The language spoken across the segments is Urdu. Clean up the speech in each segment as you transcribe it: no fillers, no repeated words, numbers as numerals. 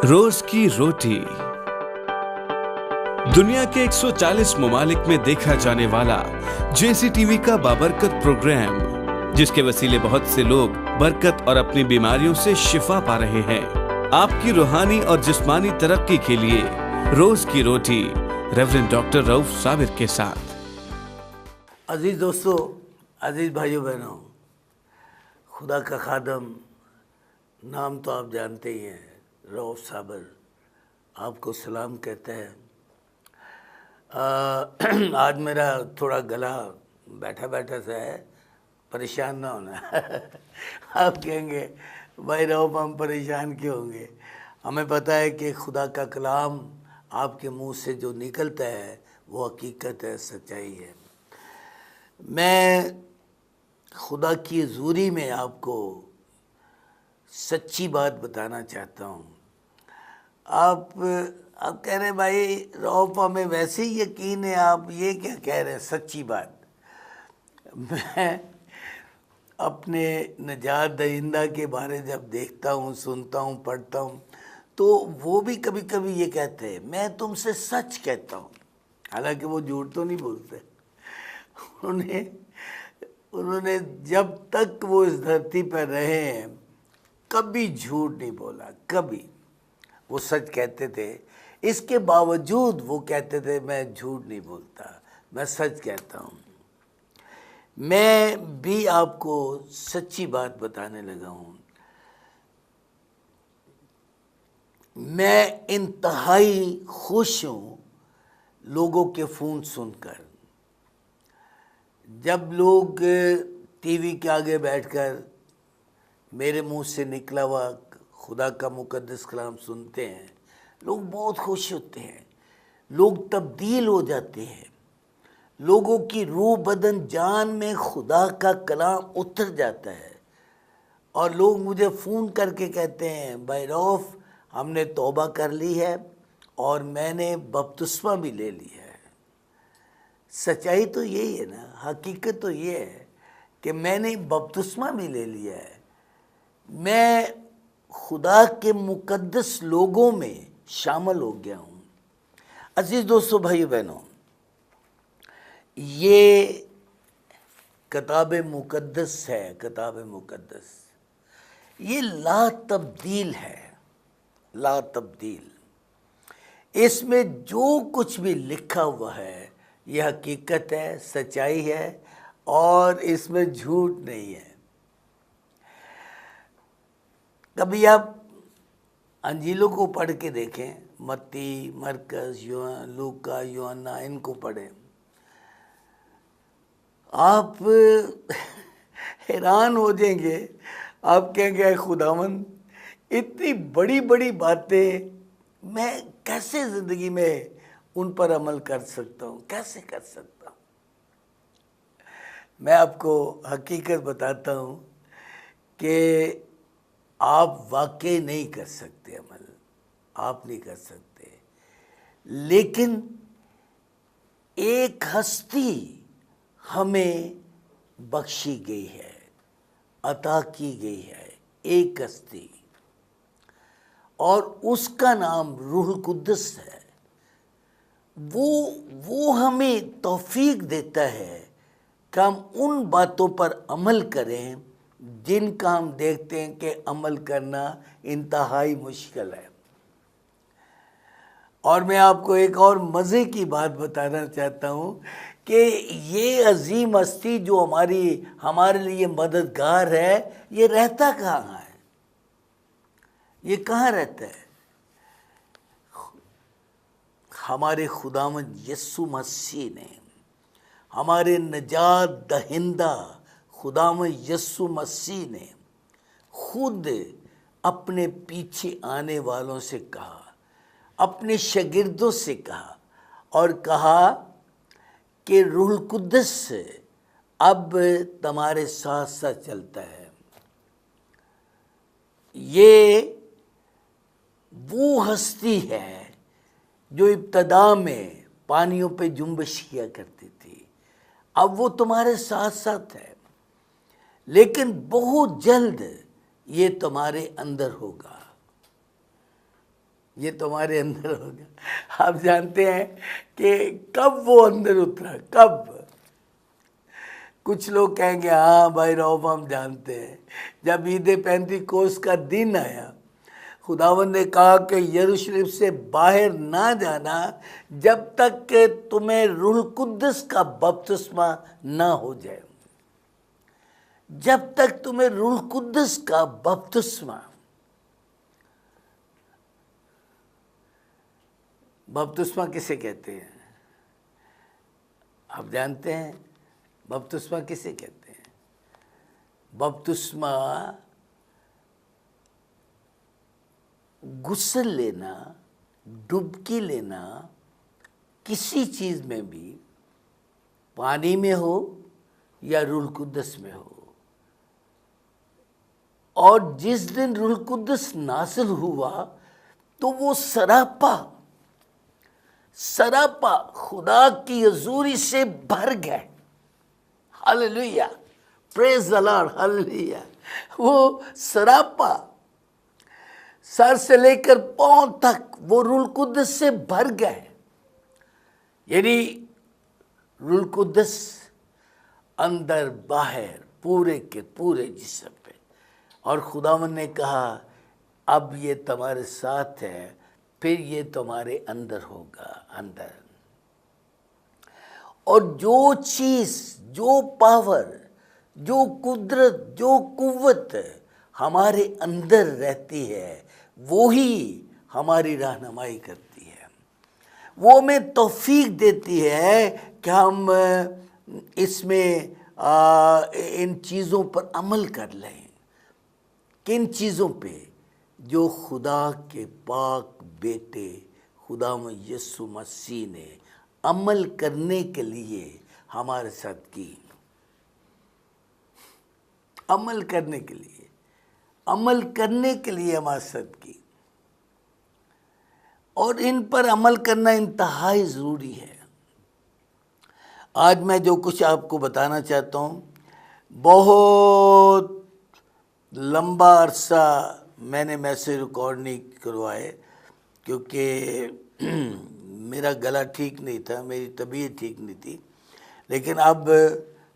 روز کی روٹی دنیا کے 140 ممالک میں دیکھا جانے والا جیسی ٹی وی کا بابرکت پروگرام، جس کے وسیلے بہت سے لوگ برکت اور اپنی بیماریوں سے شفا پا رہے ہیں۔ آپ کی روحانی اور جسمانی ترقی کے لیے روز کی روٹی ریورنڈ ڈاکٹر رؤف صابر کے ساتھ۔ عزیز دوستو، عزیز بھائیوں بہنوں، خدا کا خادم، نام تو آپ جانتے ہی ہیں، رؤف صابر آپ کو سلام کہتا ہے۔ آج میرا تھوڑا گلا بیٹھا بیٹھا سا ہے، پریشان نہ ہونا۔ آپ کہیں گے بھائی رؤف ہم پریشان کیوں ہوں گے؟ ہمیں پتہ ہے کہ خدا کا کلام آپ کے منہ سے جو نکلتا ہے وہ حقیقت ہے، سچائی ہے۔ میں خدا کی حضوری میں آپ کو سچی بات بتانا چاہتا ہوں۔ آپ کہہ رہے ہیں بھائی رؤف ہمیں ویسے ہی یقین ہے، آپ یہ کیا کہہ رہے ہیں سچی بات؟ میں اپنے نجات دہندہ کے بارے جب دیکھتا ہوں، سنتا ہوں، پڑھتا ہوں، تو وہ بھی کبھی کبھی یہ کہتے ہیں میں تم سے سچ کہتا ہوں، حالانکہ وہ جھوٹ تو نہیں بولتے۔ انہوں نے جب تک وہ اس دھرتی پر رہے ہیں کبھی جھوٹ نہیں بولا، کبھی وہ سچ کہتے تھے۔ اس کے باوجود وہ کہتے تھے میں جھوٹ نہیں بولتا، میں سچ کہتا ہوں۔ میں بھی آپ کو سچی بات بتانے لگا ہوں۔ میں انتہائی خوش ہوں لوگوں کے فون سن کر۔ جب لوگ ٹی وی کے آگے بیٹھ کر میرے منہ سے نکلا ہوا خدا کا مقدس کلام سنتے ہیں، لوگ بہت خوش ہوتے ہیں، لوگ تبدیل ہو جاتے ہیں، لوگوں کی روح بدن جان میں خدا کا کلام اتر جاتا ہے، اور لوگ مجھے فون کر کے کہتے ہیں بھائی رؤف ہم نے توبہ کر لی ہے اور میں نے بپتسمہ بھی لے لی ہے۔ سچائی تو یہی ہے نا، حقیقت تو یہ ہے کہ میں نے بپتسمہ بھی لے لیا ہے، میں خدا کے مقدس لوگوں میں شامل ہو گیا ہوں۔ عزیز دوستو، بھائیو بہنوں، یہ کتاب مقدس ہے، کتاب مقدس یہ لا تبدیل ہے، لا تبدیل۔ اس میں جو کچھ بھی لکھا ہوا ہے یہ حقیقت ہے، سچائی ہے، اور اس میں جھوٹ نہیں ہے۔ کبھی آپ انجیلوں کو پڑھ کے دیکھیں، متی، مرکز، لوکا، یوحنا، ان کو پڑھیں، آپ حیران ہو جائیں گے۔ آپ کہیں گے اے خداوند، اتنی بڑی بڑی باتیں میں کیسے زندگی میں ان پر عمل کر سکتا ہوں، کیسے کر سکتا ہوں؟ میں آپ کو حقیقت بتاتا ہوں کہ آپ واقعی نہیں کر سکتے عمل، آپ نہیں کر سکتے، لیکن ایک ہستی ہمیں بخشی گئی ہے، عطا کی گئی ہے، ایک ہستی، اور اس کا نام روح القدس ہے۔ وہ ہمیں توفیق دیتا ہے کہ ہم ان باتوں پر عمل کریں جن کا ہم دیکھتے ہیں کہ عمل کرنا انتہائی مشکل ہے۔ اور میں آپ کو ایک اور مزے کی بات بتانا چاہتا ہوں کہ یہ عظیم ہستی جو ہمارے لیے مددگار ہے، یہ رہتا کہاں ہے؟ یہ کہاں رہتا ہے؟ ہمارے خداوند یسوع مسیح نے، ہمارے نجات دہندہ خداوند یسوع مسیح نے خود اپنے پیچھے آنے والوں سے کہا، اپنے شاگردوں سے کہا، اور کہا کہ روح القدس اب تمہارے ساتھ ساتھ چلتا ہے۔ یہ وہ ہستی ہے جو ابتدا میں پانیوں پہ جنبش کیا کرتی تھی، اب وہ تمہارے ساتھ ساتھ ہے، لیکن بہت جلد یہ تمہارے اندر ہوگا۔ یہ تمہارے اندر ہوگا۔ آپ جانتے ہیں کہ کب وہ اندر اترا، کب؟ کچھ لوگ کہیں گے ہاں بھائی رؤف ہم جانتے ہیں، جب عید پینتیکوست کا دن آیا خداوند نے کہا کہ یروشلم سے باہر نہ جانا جب تک کہ تمہیں روح القدس کا بپتسمہ نہ ہو جائے، جب تک تمہیں روح القدس کا بپتسمہ۔ بپتسمہ کسے کہتے ہیں؟ آپ جانتے ہیں بپتسمہ کسے کہتے ہیں؟ بپتسمہ غسل لینا، ڈبکی لینا، کسی چیز میں بھی، پانی میں ہو یا روح القدس میں ہو۔ اور جس دن روح القدس نازل ہوا تو وہ سراپا خدا کی حضوری سے بھر گئے۔ ہاللیلویہ، پریز دی لارڈ، ہاللیلویہ۔ وہ سراپا سر سے لے کر پاؤں تک وہ روح القدس سے بھر گئے، یعنی روح القدس اندر باہر پورے کے پورے جسم پہ۔ اور خداوند نے کہا اب یہ تمہارے ساتھ ہے، پھر یہ تمہارے اندر ہوگا، اندر۔ اور جو چیز، جو پاور، جو قدرت، جو قوت ہمارے اندر رہتی ہے وہی ہماری رہنمائی کرتی ہے، وہ ہمیں توفیق دیتی ہے کہ ہم اس میں ان چیزوں پر عمل کر لیں۔ کن چیزوں پہ؟ جو خدا کے پاک بیٹے خدا یسوع مسیح نے عمل کرنے کے لیے ہمارے ساتھ کی، عمل کرنے کے لیے ہمارے ساتھ کی۔ اور ان پر عمل کرنا انتہائی ضروری ہے۔ آج میں جو کچھ آپ کو بتانا چاہتا ہوں، بہت لمبا عرصہ میں نے میسج ریکارڈ نہیں کروائے کیونکہ میرا گلا ٹھیک نہیں تھا، میری طبیعت ٹھیک نہیں تھی، لیکن اب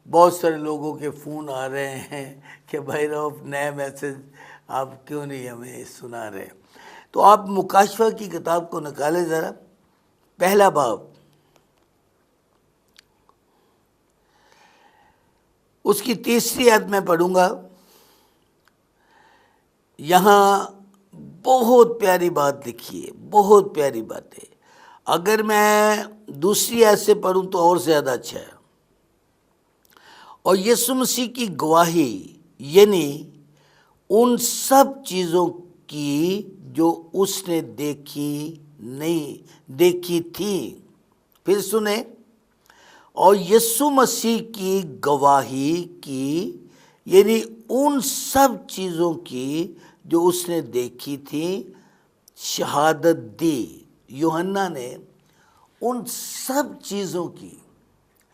بہت سارے لوگوں کے فون آ رہے ہیں کہ بھائی رؤف نئے میسج آپ کیوں نہیں ہمیں سنا رہے۔ تو آپ مکاشفہ کی کتاب کو نکالیں ذرا، پہلا باب، اس کی 3 آیت میں پڑھوں گا۔ یہاں بہت پیاری بات لکھی ہے، بہت پیاری بات ہے۔ اگر میں 2 آیت سے پڑھوں تو اور زیادہ اچھا ہے۔ اور یسوع مسیح کی گواہی، یعنی ان سب چیزوں کی جو اس نے دیکھی تھی۔ پھر سنیں، اور یسوع مسیح کی گواہی کی، یعنی ان سب چیزوں کی جو اس نے دیکھی تھی، شہادت دی۔ یوحنا نے ان سب چیزوں کی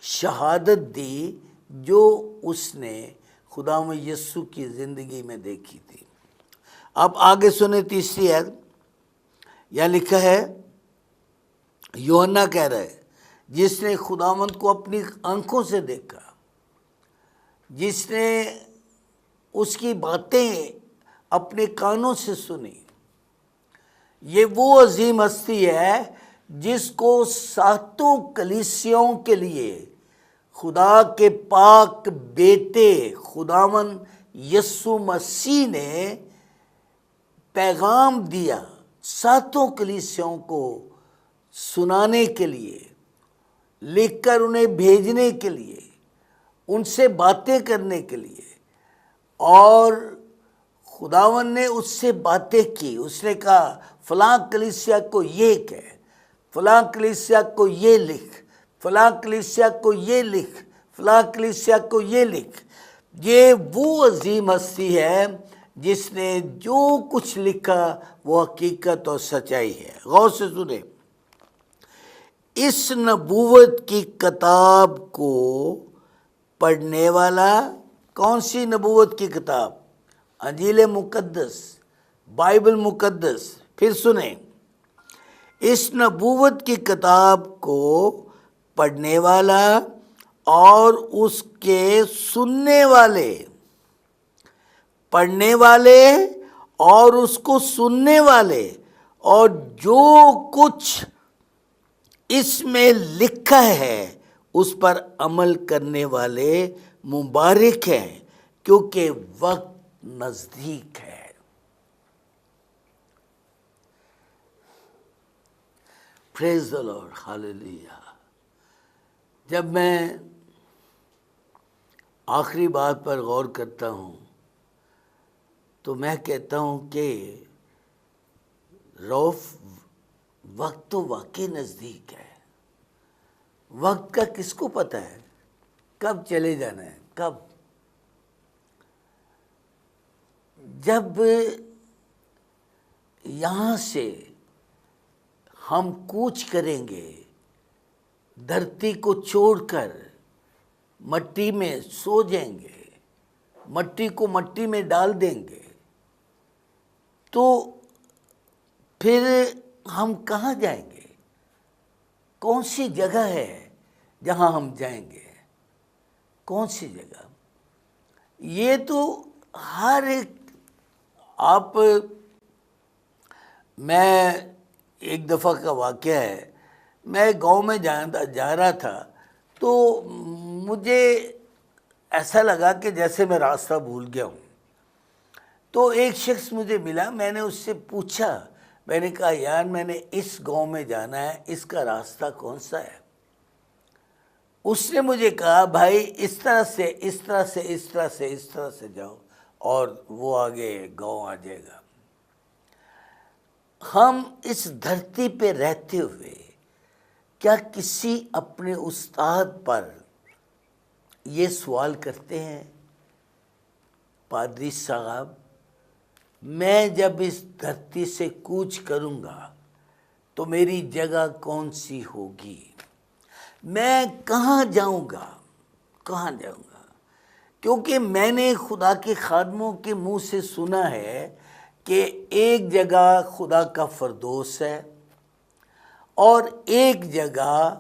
شہادت دی جو اس نے خداوند یسوع کی زندگی میں دیکھی تھی۔ اب آگے سنیں 3 آیت، یہاں لکھا ہے، یوحنا کہہ رہا ہے جس نے خداوند کو اپنی آنکھوں سے دیکھا، جس نے اس کی باتیں اپنے کانوں سے سنی، یہ وہ عظیم ہستی ہے جس کو 7 کلیسیوں کے لیے خدا کے پاک بیٹے خداوند یسوع مسیح نے پیغام دیا، 7 کلیسیوں کو سنانے کے لیے، لکھ کر انہیں بھیجنے کے لیے، ان سے باتیں کرنے کے لیے۔ اور خداوند نے اس سے باتیں کی، اس نے کہا فلاں کلیسیا کو یہ کہہ، فلاں کلیسیا کو یہ لکھ، فلاں کلیسیا کو یہ لکھ، فلاں کلیسیا کو یہ لکھ۔ یہ وہ عظیم ہستی ہے جس نے جو کچھ لکھا وہ حقیقت اور سچائی ہے۔ غور سے سنیں، اس نبوت کی کتاب کو پڑھنے والا، کون سی نبوت کی کتاب؟ انجیل مقدس، بائبل مقدس۔ پھر سنیں، اس نبوت کی کتاب کو پڑھنے والا اور اس کے سننے والے، پڑھنے والے اور اس کو سننے والے، اور جو کچھ اس میں لکھا ہے اس پر عمل کرنے والے مبارک ہیں، کیونکہ وقت نزدیک ہے۔ پریز دی لارڈ، ہاللیلویا۔ جب میں آخری بات پر غور کرتا ہوں تو میں کہتا ہوں کہ روف، وقت تو واقعی نزدیک ہے۔ وقت کا کس کو پتہ ہے کب چلے جانا ہے، کب؟ جب یہاں سے ہم کوچ کریں گے، دھرتی کو چھوڑ کر مٹی میں سو جائیں گے، مٹی کو مٹی میں ڈال دیں گے، تو پھر ہم کہاں جائیں گے؟ کون سی جگہ ہے جہاں ہم جائیں گے؟ کون سی جگہ؟ یہ تو ہر ایک، میں ایک دفعہ کا واقعہ ہے، میں گاؤں میں جا رہا تھا تو مجھے ایسا لگا کہ جیسے میں راستہ بھول گیا ہوں۔ تو ایک شخص مجھے ملا، میں نے اس سے پوچھا، میں نے کہا یار میں نے اس گاؤں میں جانا ہے، اس کا راستہ کون سا ہے؟ اس نے مجھے کہا بھائی اس طرح سے اس طرح سے اس طرح سے اس طرح سے جاؤ اور وہ آگے گاؤں آ جائے گا۔ ہم اس دھرتی پہ رہتے ہوئے کیا کسی اپنے استاد پر یہ سوال کرتے ہیں، پادری صاحب میں جب اس دھرتی سے کوچ کروں گا تو میری جگہ کون سی ہوگی؟ میں کہاں جاؤں گا؟ کہاں جاؤں گا؟ کیونکہ میں نے خدا کے خادموں کے منہ سے سنا ہے کہ ایک جگہ خدا کا فردوس ہے اور ایک جگہ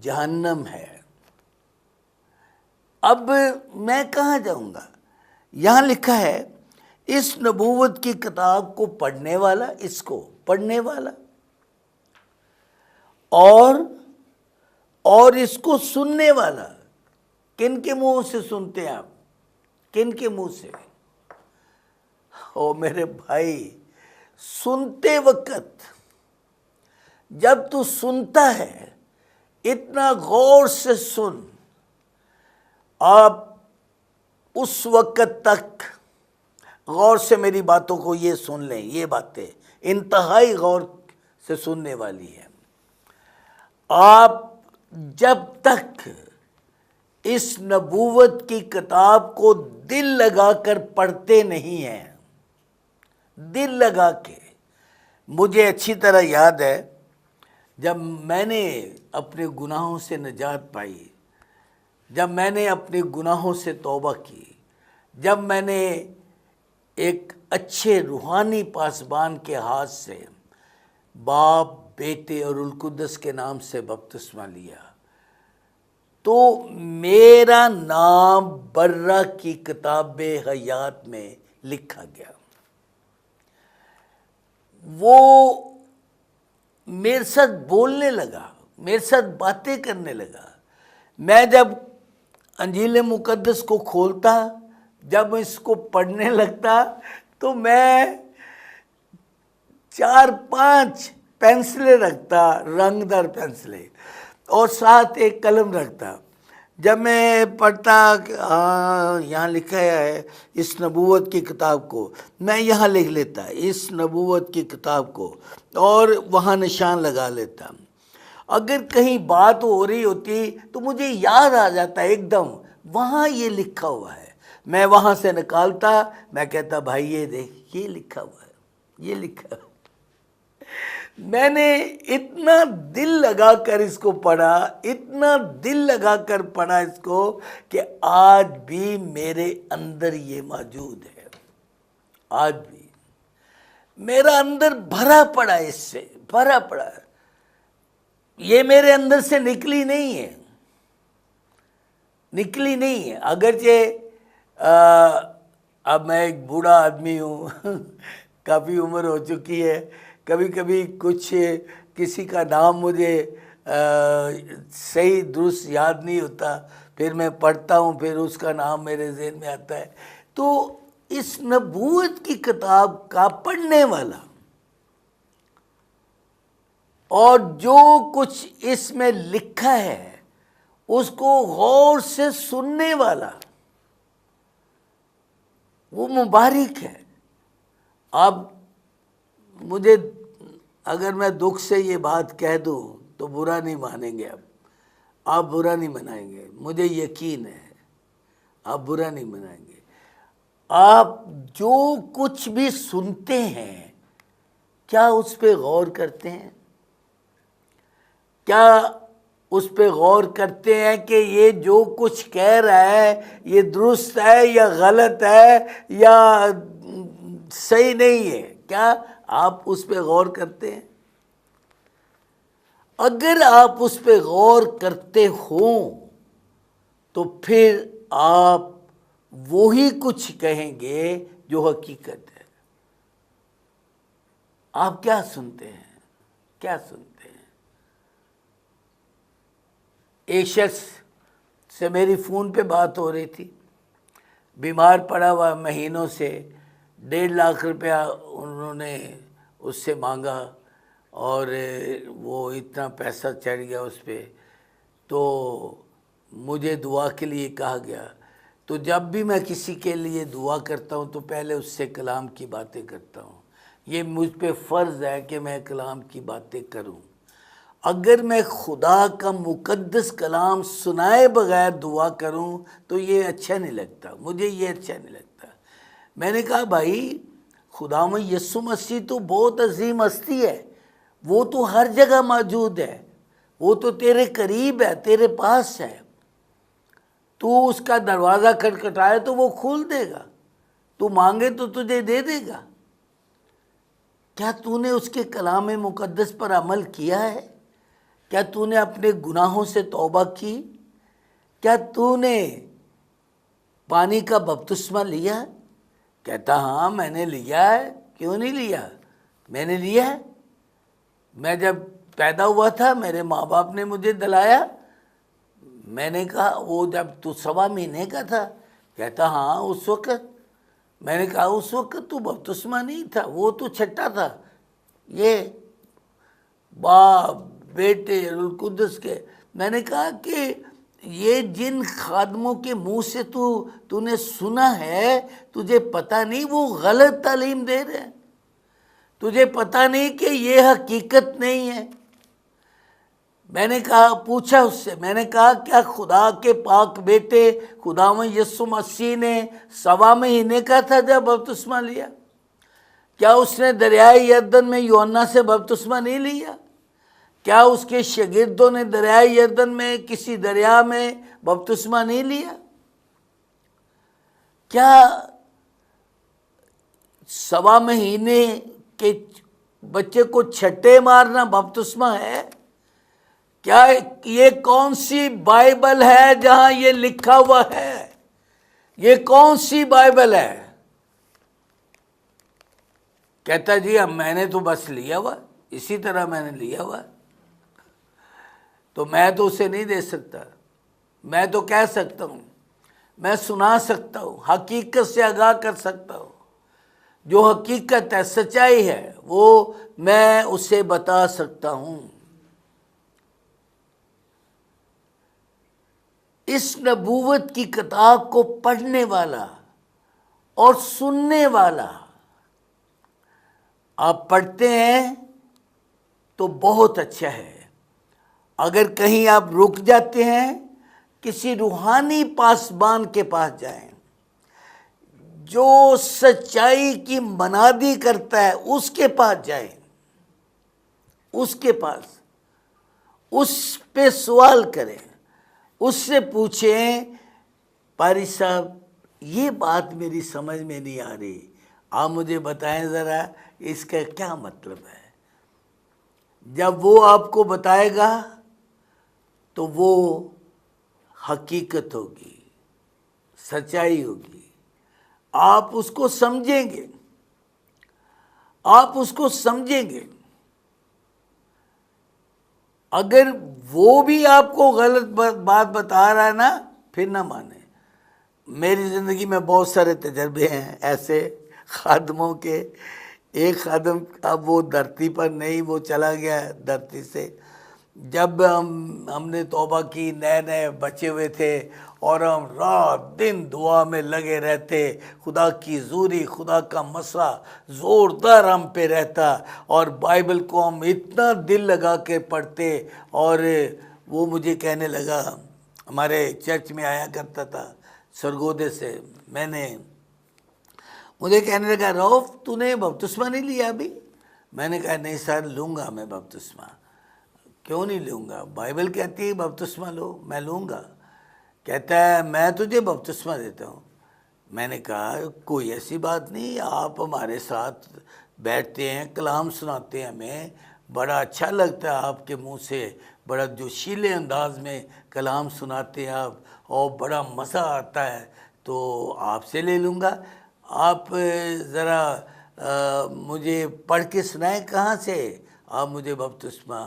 جہنم ہے۔ اب میں کہاں جاؤں گا؟ یہاں لکھا ہے اس نبوت کی کتاب کو پڑھنے والا، اس کو پڑھنے والا اور اس کو سننے والا۔ کن کے منہ سے سنتے ہیں آپ؟ کن کے منہ سے؟ او میرے بھائی، سنتے وقت جب تو سنتا ہے اتنا غور سے سن، آپ اس وقت تک غور سے میری باتوں کو یہ سن لیں، یہ باتیں انتہائی غور سے سننے والی ہیں۔ آپ جب تک اس نبوت کی کتاب کو دل لگا کر پڑھتے نہیں ہیں، دل لگا کے، مجھے اچھی طرح یاد ہے جب میں نے اپنے گناہوں سے نجات پائی، جب میں نے اپنے گناہوں سے توبہ کی، جب میں نے ایک اچھے روحانی پاسبان کے ہاتھ سے باپ، بیٹے اور القدس کے نام سے بپتسمہ لیا، تو میرا نام برہ کی کتاب حیات میں لکھا گیا۔ وہ میرے ساتھ بولنے لگا، میرے ساتھ باتیں کرنے لگا۔ میں جب انجیل مقدس کو کھولتا، جب اس کو پڑھنے لگتا، تو میں 4-5 پینسلیں رکھتا، رنگ دار پینسلیں، اور ساتھ ایک قلم رکھتا۔ جب میں پڑھتا کہ یہاں لکھا ہے اس نبوت کی کتاب کو، میں یہاں لکھ لیتا اس نبوت کی کتاب کو، اور وہاں نشان لگا لیتا۔ اگر کہیں بات ہو رہی ہوتی تو مجھے یاد آ جاتا ایک دم، وہاں یہ لکھا ہوا ہے، میں وہاں سے نکالتا، میں کہتا بھائی یہ دیکھ، یہ لکھا ہوا ہے، یہ لکھا ہے۔ میں نے اتنا دل لگا کر اس کو پڑھا، اتنا دل لگا کر پڑھا اس کو، کہ آج بھی میرے اندر یہ موجود ہے۔ آج بھی میرا اندر بھرا پڑا، اس سے بھرا پڑا ہے۔ یہ میرے اندر سے نکلی نہیں ہے، نکلی نہیں ہے۔ اگرچہ اب میں ایک بوڑھا آدمی ہوں، کافی عمر ہو چکی ہے، کبھی کبھی کچھ کسی کا نام مجھے صحیح درست یاد نہیں ہوتا، پھر میں پڑھتا ہوں، پھر اس کا نام میرے ذہن میں آتا ہے۔ تو اس نبوت کی کتاب کا پڑھنے والا اور جو کچھ اس میں لکھا ہے اس کو غور سے سننے والا، وہ مبارک ہے۔ اب مجھے اگر میں دکھ سے یہ بات کہہ دوں تو برا نہیں مانیں گے، اب آپ برا نہیں منائیں گے، مجھے یقین ہے آپ برا نہیں منائیں گے۔ آپ جو کچھ بھی سنتے ہیں کیا اس پہ غور کرتے ہیں؟ کیا اس پہ غور کرتے ہیں کہ یہ جو کچھ کہہ رہا ہے یہ درست ہے یا غلط ہے یا صحیح نہیں ہے؟ کیا آپ اس پہ غور کرتے ہیں؟ اگر آپ اس پہ غور کرتے ہوں تو پھر آپ وہی کچھ کہیں گے جو حقیقت ہے۔ آپ کیا سنتے ہیں؟ کیا سنتے ہیں؟ ایک شخص سے میری فون پہ بات ہو رہی تھی، بیمار پڑا ہوا مہینوں سے، 1.5 لاکھ روپیہ انہوں نے اس سے مانگا اور وہ اتنا پیسہ چڑھ گیا اس پہ، تو مجھے دعا کے لیے کہا گیا۔ تو جب بھی میں کسی کے لیے دعا کرتا ہوں تو پہلے اس سے کلام کی باتیں کرتا ہوں، یہ مجھ پہ فرض ہے کہ میں کلام کی باتیں کروں۔ اگر میں خدا کا مقدس کلام سنائے بغیر دعا کروں تو یہ اچھا نہیں لگتا، مجھے یہ اچھا نہیں لگتا۔ میں نے کہا بھائی خداوند یسوع مسیح تو بہت عظیم ہستی ہے، وہ تو ہر جگہ موجود ہے، وہ تو تیرے قریب ہے، تیرے پاس ہے، تو اس کا دروازہ کھٹکھٹائے تو وہ کھول دے گا، تو مانگے تو تجھے دے دے گا۔ کیا تو نے اس کے کلام مقدس پر عمل کیا ہے؟ کیا تو نے اپنے گناہوں سے توبہ کی؟ کیا تو نے پانی کا بپتسمہ لیا؟ کہتا ہاں میں نے لیا ہے، کیوں نہیں لیا؟ میں نے لیا ہے۔ میں جب پیدا ہوا تھا میرے ماں باپ نے مجھے دلایا۔ میں نے کہا وہ جب تو 1.25 مہینے کا تھا؟ کہتا ہاں اس وقت۔ میں نے کہا اس وقت تو بپتسمہ نہیں تھا، وہ تو چھٹا تھا۔ یہ باپ بیٹے القدس کے، میں نے کہا کہ یہ جن خادموں کے منہ سے تو نے سنا ہے، تجھے پتہ نہیں وہ غلط تعلیم دے رہے ہیں؟ تجھے پتہ نہیں کہ یہ حقیقت نہیں ہے؟ میں نے کہا پوچھا اس سے، میں نے کہا کیا خدا کے پاک بیٹے خداوند یسوع مسیح نے 1.25 مہینے کا تھا جب بپتسمہ لیا؟ کیا اس نے دریائے یردن میں یوحنا سے بپتسمہ نہیں لیا؟ کیا اس کے شاگردوں نے دریائے یردن میں کسی دریا میں بپتسمہ نہیں لیا؟ کیا 1.25 مہینے کے بچے کو چھٹے مارنا بپتسمہ ہے؟ کیا یہ کون سی بائبل ہے جہاں یہ لکھا ہوا ہے؟ یہ کون سی بائبل ہے؟ کہتا جی اب میں نے تو بس لیا ہوا، اسی طرح میں نے لیا ہوا، تو میں تو اسے نہیں دے سکتا۔ میں تو کہہ سکتا ہوں، میں سنا سکتا ہوں، حقیقت سے آگاہ کر سکتا ہوں، جو حقیقت ہے سچائی ہے وہ میں اسے بتا سکتا ہوں۔ اس نبوت کی کتاب کو پڑھنے والا اور سننے والا، آپ پڑھتے ہیں تو بہت اچھا ہے۔ اگر کہیں آپ رک جاتے ہیں کسی روحانی پاسبان کے پاس جائیں، جو سچائی کی منادی کرتا ہے اس کے پاس جائیں، اس کے پاس، اس پہ سوال کریں، اس سے پوچھیں پاری صاحب یہ بات میری سمجھ میں نہیں آ رہی، آپ مجھے بتائیں ذرا اس کا کیا مطلب ہے۔ جب وہ آپ کو بتائے گا تو وہ حقیقت ہوگی، سچائی ہوگی، آپ اس کو سمجھیں گے، آپ اس کو سمجھیں گے۔ اگر وہ بھی آپ کو غلط بات بتا رہا ہے نا، پھر نہ مانیں۔ میری زندگی میں بہت سارے تجربے ہیں ایسے خادموں کے۔ ایک خادم اب وہ دھرتی پر نہیں، وہ چلا گیا دھرتی سے۔ جب ہم نے توبہ کی، نئے نئے بچے ہوئے تھے، اور ہم رات دن دعا میں لگے رہتے، خدا کی حضوری، خدا کا مسئلہ زوردار ہم پہ رہتا، اور بائبل کو ہم اتنا دل لگا کے پڑھتے۔ اور وہ مجھے کہنے لگا، ہمارے چرچ میں آیا کرتا تھا سرگودے سے، مجھے کہنے لگا، روف تو نے بپتسمہ نہیں لیا ابھی؟ میں نے کہا نہیں سر، لوں گا میں بپتسمہ۔ کیوں نہیں لوں گا؟ بائبل کہتی ہے بپتسمہ لو، میں لوں گا۔ کہتا ہے میں تجھے بپتسمہ دیتا ہوں۔ میں نے کہا کوئی ایسی بات نہیں، آپ ہمارے ساتھ بیٹھتے ہیں، کلام سناتے ہیں، ہمیں بڑا اچھا لگتا ہے آپ کے منہ سے، بڑا جوشیلے انداز میں کلام سناتے ہیں آپ، اور بڑا مزہ آتا ہے، تو آپ سے لے لوں گا۔ آپ ذرا مجھے پڑھ کے سنائیں کہاں سے آپ مجھے بپتسمہ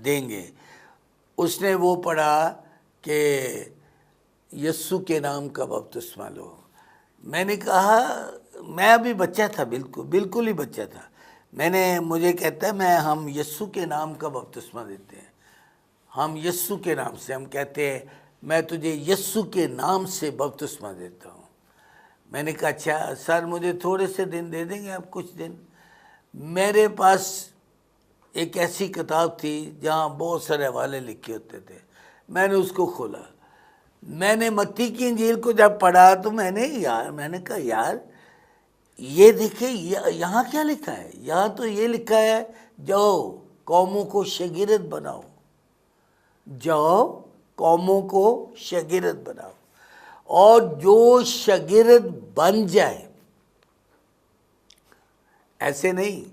دیں گے۔ اس نے وہ پڑھا کہ یسوع کے نام کا بپتسمہ لو۔ میں نے کہا، میں ابھی بچہ تھا، بالکل ہی بچہ تھا۔ مجھے کہتا ہے ہم یسوع کے نام کا بپتسمہ دیتے ہیں، ہم یسوع کے نام سے، ہم کہتے ہیں میں تجھے یسوع کے نام سے بپتسمہ دیتا ہوں۔ میں نے کہا اچھا سر، مجھے تھوڑے سے دن دے دیں گے آپ، کچھ دن؟ میرے پاس ایک ایسی کتاب تھی جہاں بہت سارے حوالے لکھے ہوتے تھے، میں نے اس کو کھولا، میں نے متی کی انجیل کو جب پڑھا تو میں نے کہا یار یہ دیکھیں یہاں کیا لکھا ہے؟ یہاں تو یہ لکھا ہے جاؤ قوموں کو شاگرد بناؤ، جاؤ قوموں کو شاگرد بناؤ، اور جو شاگرد بن جائے، ایسے نہیں،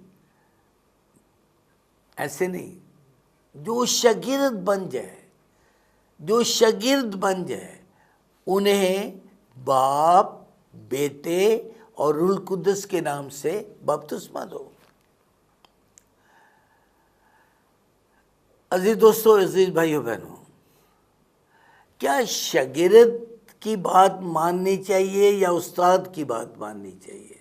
جو شاگرد بن جائے انہیں باپ، بیٹے اور روح القدس کے نام سے بپتسمہ دو۔ عزیز دوستو، عزیز بھائیو بہنوں، کیا شاگرد کی بات ماننی چاہیے یا استاد کی بات ماننی چاہیے؟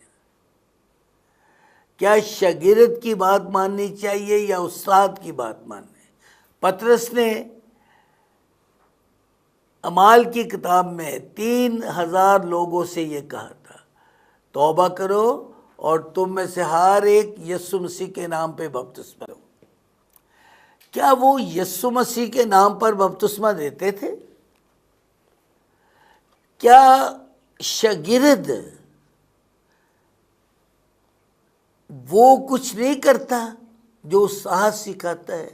کیا شاگرد کی بات ماننی چاہیے یا استاد کی بات ماننی؟ پطرس نے اعمال کی کتاب میں 3000 لوگوں سے یہ کہا تھا، توبہ کرو اور تم میں سے ہر ایک یسوع مسیح کے نام پہ بپتسمہ لو۔ کیا وہ یسوع مسیح کے نام پر بپتسمہ دیتے تھے؟ کیا شاگرد وہ کچھ نہیں کرتا جو استاد سکھاتا ہے؟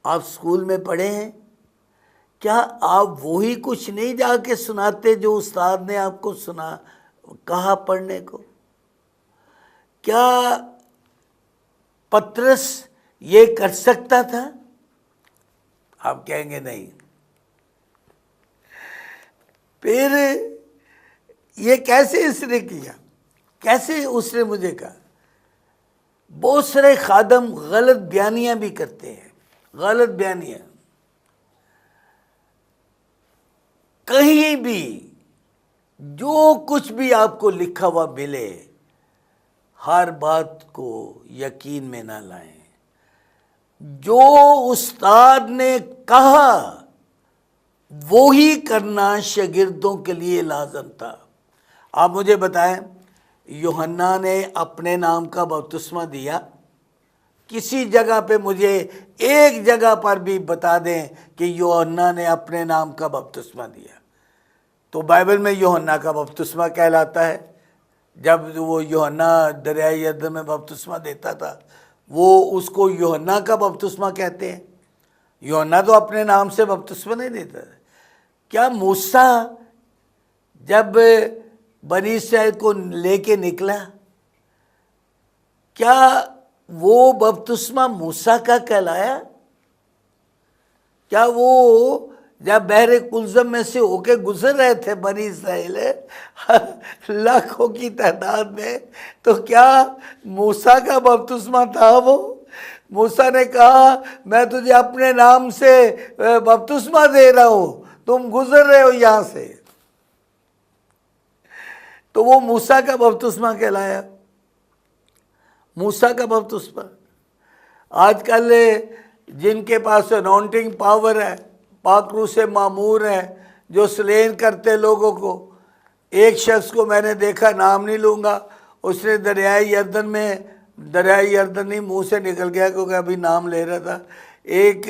آپ اسکول میں پڑھے ہیں، کیا آپ وہی کچھ نہیں جا کے سناتے جو استاد نے آپ کو کہا پڑھنے کو؟ کیا پطرس یہ کر سکتا تھا؟ آپ کہیں گے نہیں۔ پھر یہ کیسے اس نے کیا؟ کیسے اس نے مجھے کہا؟ بہت سارے خادم غلط بیانیاں بھی کرتے ہیں، غلط بیانیاں، کہیں بھی جو کچھ بھی آپ کو لکھا ہوا ملے، ہر بات کو یقین میں نہ لائیں۔ جو استاد نے کہا وہی کرنا شاگردوں کے لیے لازم تھا۔ آپ مجھے بتائیں، یوحنا نے اپنے نام کا بپتسمہ دیا؟ کسی جگہ پہ مجھے ایک جگہ پر بھی بتا دیں کہ یوحنا نے اپنے نام کا بپتسمہ دیا؟ تو بائبل میں یوحنا کا بپتسمہ کہلاتا ہے۔ جب وہ یوحنا دریائے یردن میں بپتسمہ دیتا تھا، وہ اس کو یوحنا کا بپتسمہ کہتے ہیں۔ یوحنا تو اپنے نام سے بپتسمہ نہیں دیتا تھا۔ کیا موسیٰ جب بنی اسرائیل کو لے کے نکلا، کیا وہ بپتسمہ موسیٰ کا کہلایا؟ کیا وہ جب بحر کلزم میں سے ہو کے گزر رہے تھے بنی اسرائیل لاکھوں کی تعداد میں، تو کیا موسیٰ کا بپتسمہ تھا وہ؟ موسیٰ نے کہا میں تجھے اپنے نام سے بپتسمہ دے رہا ہوں، تم گزر رہے ہو یہاں سے، تو وہ موسیٰ کا بپتسمہ کہلایا، موسیٰ کا بپتسمہ۔ آج کل جن کے پاس اناؤنٹنگ پاور ہے، پاک روح سے معمور ہیں، جو سلین کرتے لوگوں کو، ایک شخص کو میں نے دیکھا، نام نہیں لوں گا، اس نے دریائے یردن میں، دریائے یردن نہیں منہ سے نکل گیا کیونکہ ابھی نام لے رہا تھا، ایک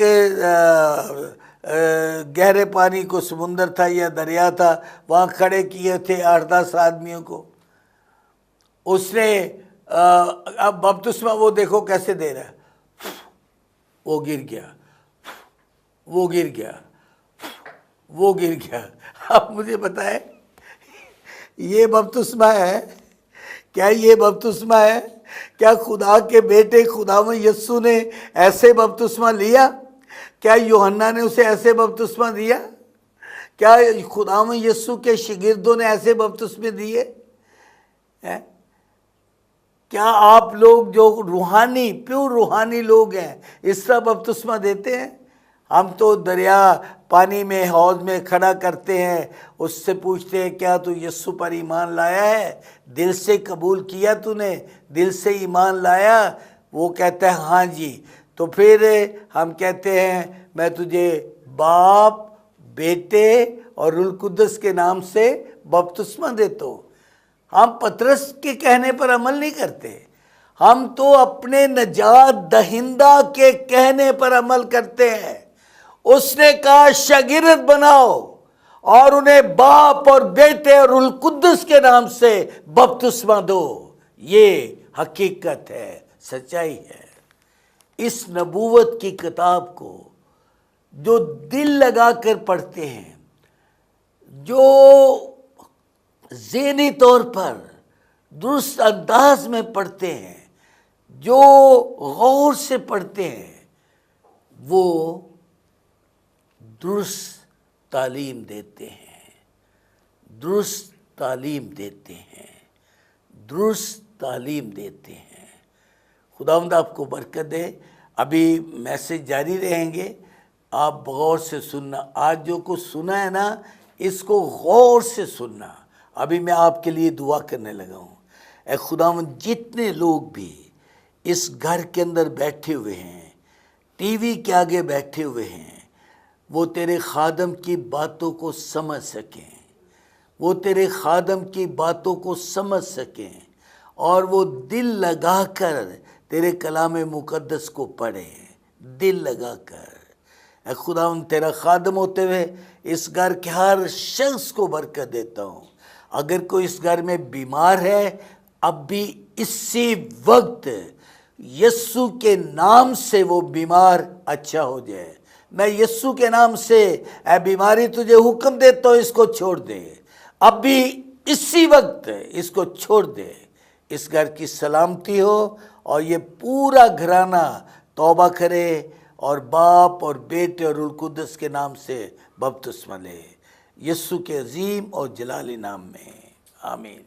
گہرے پانی کو سمندر تھا یا دریا تھا، وہاں کھڑے کیے تھے 8-10 آدمیوں کو، اس نے اب بپتسمہ وہ دیکھو کیسے دے رہا ہے، وہ گر گیا، وہ گر گیا، وہ گر گیا۔ آپ مجھے بتائیں یہ بپتسمہ ہے؟ کیا یہ بپتسمہ ہے؟ کیا خدا کے بیٹے خداوند یسوع نے ایسے بپتسمہ لیا؟ کیا یوحنا نے اسے ایسے بپتسمہ دیا؟ کیا خداوند یسوع کے شاگردوں نے ایسے بپتسمے دیے؟ کیا آپ لوگ جو روحانی پیور روحانی لوگ ہیں اس طرح بپتسمہ دیتے ہیں؟ ہم تو دریا پانی میں حوض میں کھڑا کرتے ہیں، اس سے پوچھتے ہیں کیا تو یسوع پر ایمان لایا ہے؟ دل سے قبول کیا تو نے؟ دل سے ایمان لایا؟ وہ کہتا ہے ہاں جی، تو پھر ہم کہتے ہیں میں تجھے باپ، بیٹے اور روح القدس کے نام سے بپتسمہ دیتا ہوں۔ ہم پطرس کے کہنے پر عمل نہیں کرتے، ہم تو اپنے نجات دہندہ کے کہنے پر عمل کرتے ہیں۔ اس نے کہا شاگرد بناؤ اور انہیں باپ اور بیٹے اور روح القدس کے نام سے بپتسمہ دو۔ یہ حقیقت ہے، سچائی ہے۔ اس نبوت کی کتاب کو جو دل لگا کر پڑھتے ہیں، جو ذہنی طور پر درست انداز میں پڑھتے ہیں، جو غور سے پڑھتے ہیں، وہ درست تعلیم دیتے ہیں، درست تعلیم دیتے ہیں، درست تعلیم دیتے ہیں۔ خداوند آپ کو برکت دے۔ ابھی میسج جاری رہیں گے، آپ غور سے سننا، آج جو کچھ سنا ہے نا اس کو غور سے سننا۔ ابھی میں آپ کے لیے دعا کرنے لگا ہوں۔ اے خداوند جتنے لوگ بھی اس گھر کے اندر بیٹھے ہوئے ہیں، ٹی وی کے آگے بیٹھے ہوئے ہیں، وہ تیرے خادم کی باتوں کو سمجھ سکیں، وہ تیرے خادم کی باتوں کو سمجھ سکیں اور وہ دل لگا کر تیرے کلام مقدس کو پڑھیں، دل لگا کر۔ اے خداوند تیرا خادم ہوتے ہوئے اس گھر کے ہر شخص کو برکت دیتا ہوں۔ اگر کوئی اس گھر میں بیمار ہے، اب بھی اسی وقت یسوع کے نام سے وہ بیمار اچھا ہو جائے۔ میں یسوع کے نام سے اے بیماری تجھے حکم دیتا ہوں، اس کو چھوڑ دے، اب بھی اسی وقت اس کو چھوڑ دے۔ اس گھر کی سلامتی ہو اور یہ پورا گھرانہ توبہ کرے اور باپ اور بیٹے اور روح القدس کے نام سے بپتسمہ لے، یسوع کے عظیم اور جلالی نام میں، آمین۔